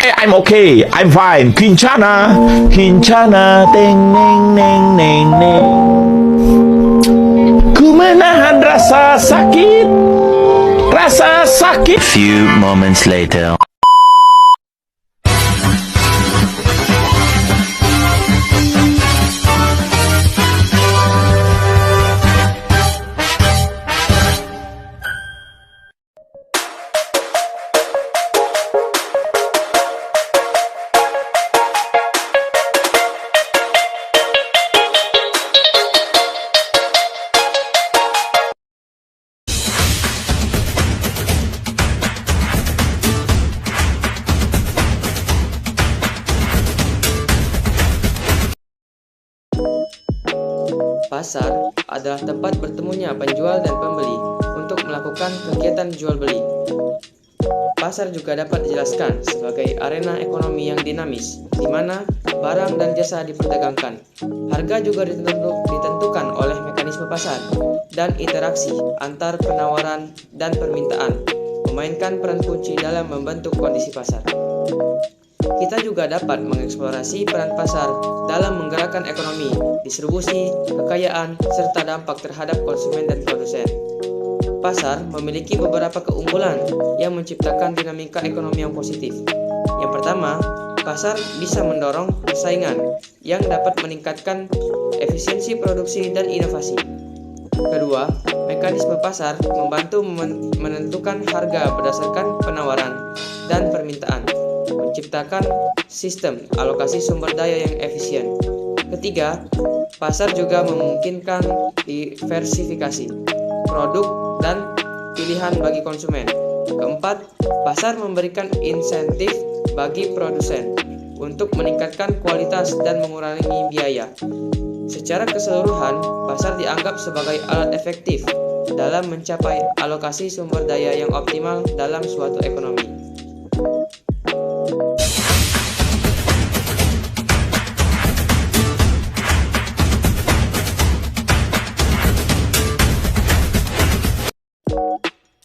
I'm okay, I'm fine. Kincana, Kincana, teng neng neng neng neng. Ku menahan rasa sakit, rasa sakit. Few moments later. Pasar adalah tempat bertemunya penjual dan pembeli untuk melakukan kegiatan jual beli. Pasar juga dapat dijelaskan sebagai arena ekonomi yang dinamis, di mana barang dan jasa diperdagangkan. Harga juga ditentukan oleh mekanisme pasar dan interaksi antar penawaran dan permintaan, memainkan peran kunci dalam membentuk kondisi pasar. Kita juga dapat mengeksplorasi peran pasar dalam menggerakkan ekonomi, distribusi, kekayaan, serta dampak terhadap konsumen dan produsen. Pasar memiliki beberapa keunggulan yang menciptakan dinamika ekonomi yang positif. Yang pertama, pasar bisa mendorong persaingan yang dapat meningkatkan efisiensi produksi dan inovasi. Kedua, mekanisme pasar membantu menentukan harga berdasarkan penawaran dan permintaan, menciptakan sistem alokasi sumber daya yang efisien. Ketiga, pasar juga memungkinkan diversifikasi produk dan pilihan bagi konsumen. Keempat, pasar memberikan insentif bagi produsen untuk meningkatkan kualitas dan mengurangi biaya. Secara keseluruhan, pasar dianggap sebagai alat efektif dalam mencapai alokasi sumber daya yang optimal dalam suatu ekonomi.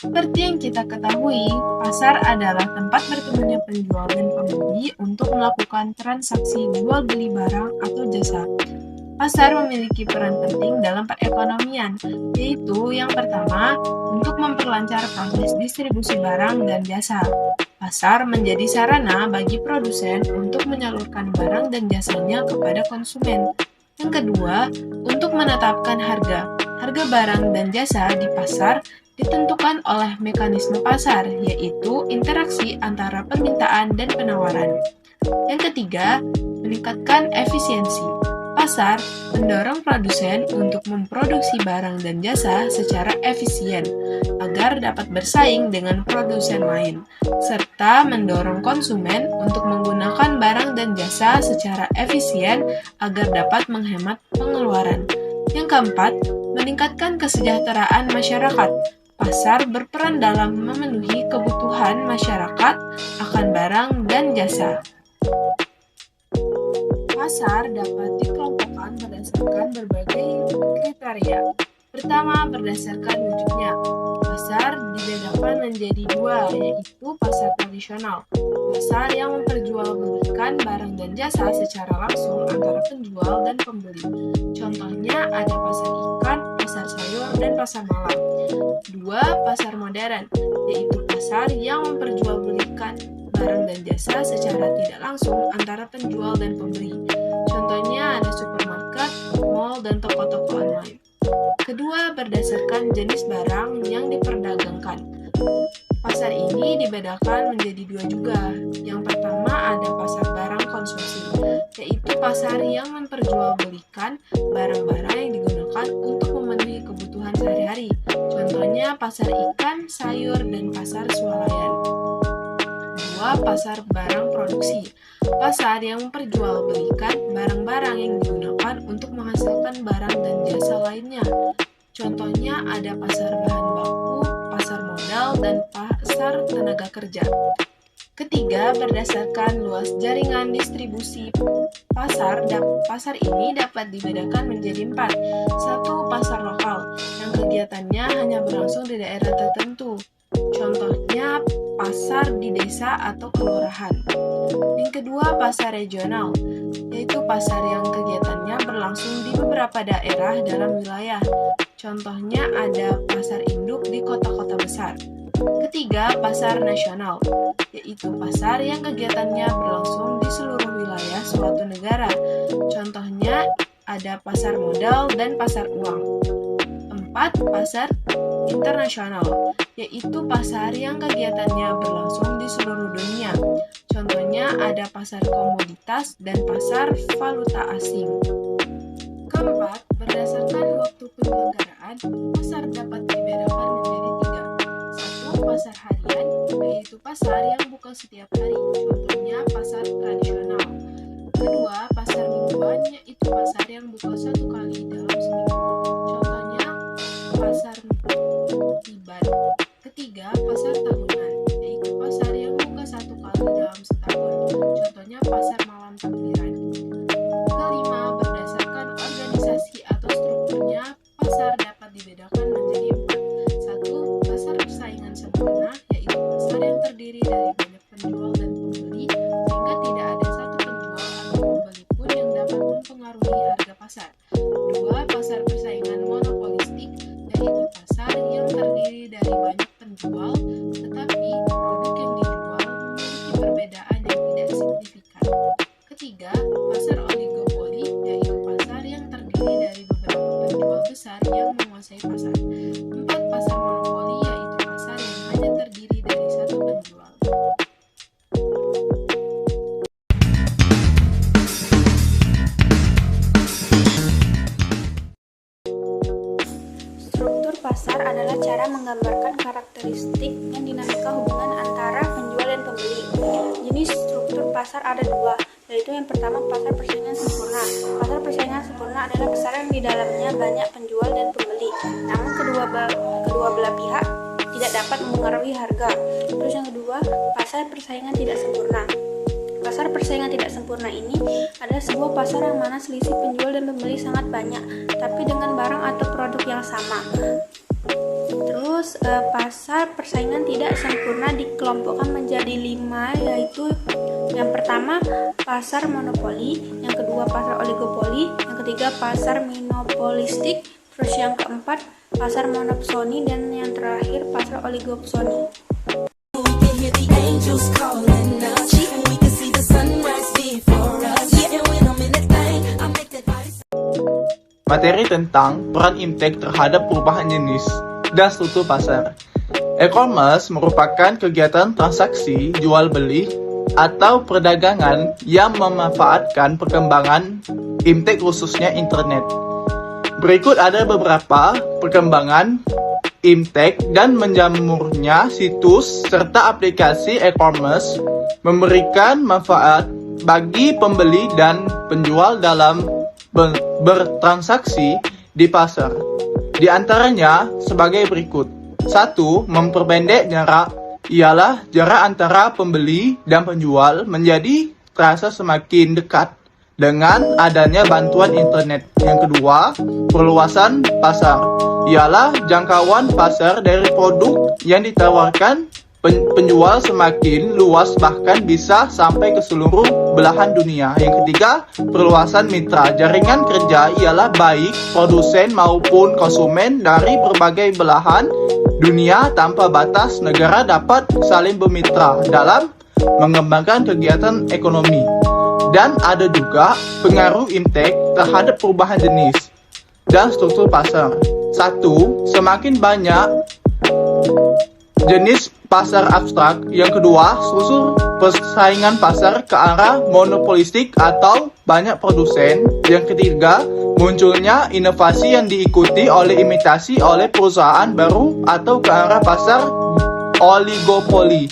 Seperti yang kita ketahui, pasar adalah tempat bertemunya penjual dan pembeli untuk melakukan transaksi jual beli barang atau jasa. Pasar memiliki peran penting dalam perekonomian, yaitu yang pertama, untuk memperlancar proses distribusi barang dan jasa. Pasar menjadi sarana bagi produsen untuk menyalurkan barang dan jasanya kepada konsumen. Yang kedua, untuk menetapkan harga. Harga barang dan jasa di pasar ditentukan oleh mekanisme pasar, yaitu interaksi antara permintaan dan penawaran. Yang ketiga, meningkatkan efisiensi. Pasar mendorong produsen untuk memproduksi barang dan jasa secara efisien agar dapat bersaing dengan produsen lain, serta mendorong konsumen untuk menggunakan barang dan jasa secara efisien agar dapat menghemat pengeluaran. Yang keempat, meningkatkan kesejahteraan masyarakat. Pasar berperan dalam memenuhi kebutuhan masyarakat akan barang dan jasa. Pasar dapat dikelompokkan berdasarkan berbagai kriteria. Pertama, berdasarkan wujudnya. Pasar dibedakan menjadi dua, yaitu pasar tradisional. Pasar yang memperjualbelikan barang dan jasa secara langsung antara penjual dan pembeli. Contohnya ada pasar ikan, pasar sayur, dan pasar malam. Dua, pasar modern, yaitu pasar yang memperjualbelikan barang dan jasa secara tidak langsung antara penjual dan pembeli. Contohnya ada supermarket, mall, dan toko-toko online. Kedua, berdasarkan jenis barang yang diperdagangkan. Pasar ini dibedakan menjadi dua juga. Yang pertama ada pasar barang konsumsi, yaitu pasar yang memperjualbelikan barang-barang yang digunakan untuk memenuhi kebutuhan sehari-hari. Contohnya pasar ikan, sayur, dan pasar swalayan. Dua, pasar barang produksi. Pasar yang memperjualbelikan barang-barang yang digunakan untuk menghasilkan barang dan jasa lainnya. Contohnya ada pasar bahan baku, pasar modal, dan pasar tenaga kerja. Ketiga, berdasarkan luas jaringan distribusi pasar ini dapat dibedakan menjadi 4. Satu, pasar lokal, yang kegiatannya hanya berlangsung di daerah tertentu. Contohnya pasar di desa atau kelurahan. Yang kedua, pasar regional, yaitu pasar yang kegiatannya berlangsung di beberapa daerah dalam wilayah. Contohnya ada pasar induk di kota-kota besar. Ketiga, pasar nasional, yaitu pasar yang kegiatannya berlangsung di seluruh wilayah suatu negara. Contohnya ada pasar modal dan pasar uang. 4. Pasar internasional, yaitu pasar yang kegiatannya berlangsung di seluruh dunia. Contohnya ada pasar komoditas dan pasar valuta asing. Keempat, berdasarkan waktu penyelenggaraan, pasar dapat dibedakan menjadi 3. 1. Pasar harian, yaitu pasar yang buka setiap hari. Contohnya pasar tradisional. Kedua, pasar mingguan, yaitu pasar yang buka 1 kali dalam seminggu. Contohnya pasar tiban. Ketiga, pasar tahunan, yaitu pasar yang buka 1 kali dalam setahun. Contohnya pasar malam takbiran. Kelima, berdasarkan organisasi atau strukturnya, pasar dapat dibedakan menjadi 4. 1. Pasar persaingan sempurna, yaitu pasar yang terdiri dari banyak penjual dan pembeli, sehingga tidak ada satu penjual atau pembeli pun yang dapat mempengaruhi harga pasar. 2. Pasar persaingan monopolistik, yaitu pasar yang terdiri dari banyak penjual, tetapi produk yang dijual memiliki perbedaan yang tidak signifikan. Ketiga, pasar oligopoli, yaitu pasar yang terdiri dari beberapa penjual besar yang menguasai pasar. 4. Pasar monopoli, yaitu pasar yang hanya terdiri dari satu penjual. Struktur pasar adalah cara menggambarkan karakteristik dan dinamika hubungan antara penjual dan pembeli. Jenis struktur pasar ada 2, yaitu yang pertama pasar persaingan sempurna. Pasar persaingan sempurna adalah pasar yang di dalamnya banyak penjual dan pembeli, namun kedua belah pihak tidak dapat mempengaruhi harga. Terus yang kedua, pasar persaingan tidak sempurna. Pasar persaingan tidak sempurna ini adalah sebuah pasar yang mana selisih penjual dan pembeli sangat banyak, tapi dengan barang atau produk yang sama. Terus pasar persaingan tidak sempurna dikelompokkan menjadi 5, yaitu yang pertama pasar monopoli, yang kedua pasar oligopoli, yang ketiga pasar monopolistik, terus yang keempat pasar monopsoni, dan yang terakhir pasar oligopsoni. Materi tentang peran IMTEK terhadap perubahan jenis dan struktur pasar. E-commerce merupakan kegiatan transaksi jual beli atau perdagangan yang memanfaatkan perkembangan IMTEK, khususnya internet. Berikut ada beberapa perkembangan IMTEK dan menjamurnya situs serta aplikasi e-commerce memberikan manfaat bagi pembeli dan penjual dalam bertransaksi di pasar. Di antaranya sebagai berikut. 1. Memperpendek jarak, ialah jarak antara pembeli dan penjual menjadi terasa semakin dekat dengan adanya bantuan internet. Yang kedua, perluasan pasar, ialah jangkauan pasar dari produk yang ditawarkan penjual semakin luas, bahkan bisa sampai ke seluruh belahan dunia. Yang ketiga, perluasan mitra. Jaringan kerja ialah baik produsen maupun konsumen dari berbagai belahan dunia tanpa batas. Negara dapat saling bermitra dalam mengembangkan kegiatan ekonomi. Dan ada juga pengaruh IMTEK terhadap perubahan jenis dan struktur pasar. 1. Semakin banyak jenis pasar abstrak. Yang kedua, struktur persaingan pasar ke arah monopolistik atau banyak produsen. Yang ketiga, munculnya inovasi yang diikuti oleh imitasi oleh perusahaan baru atau ke arah pasar oligopoli.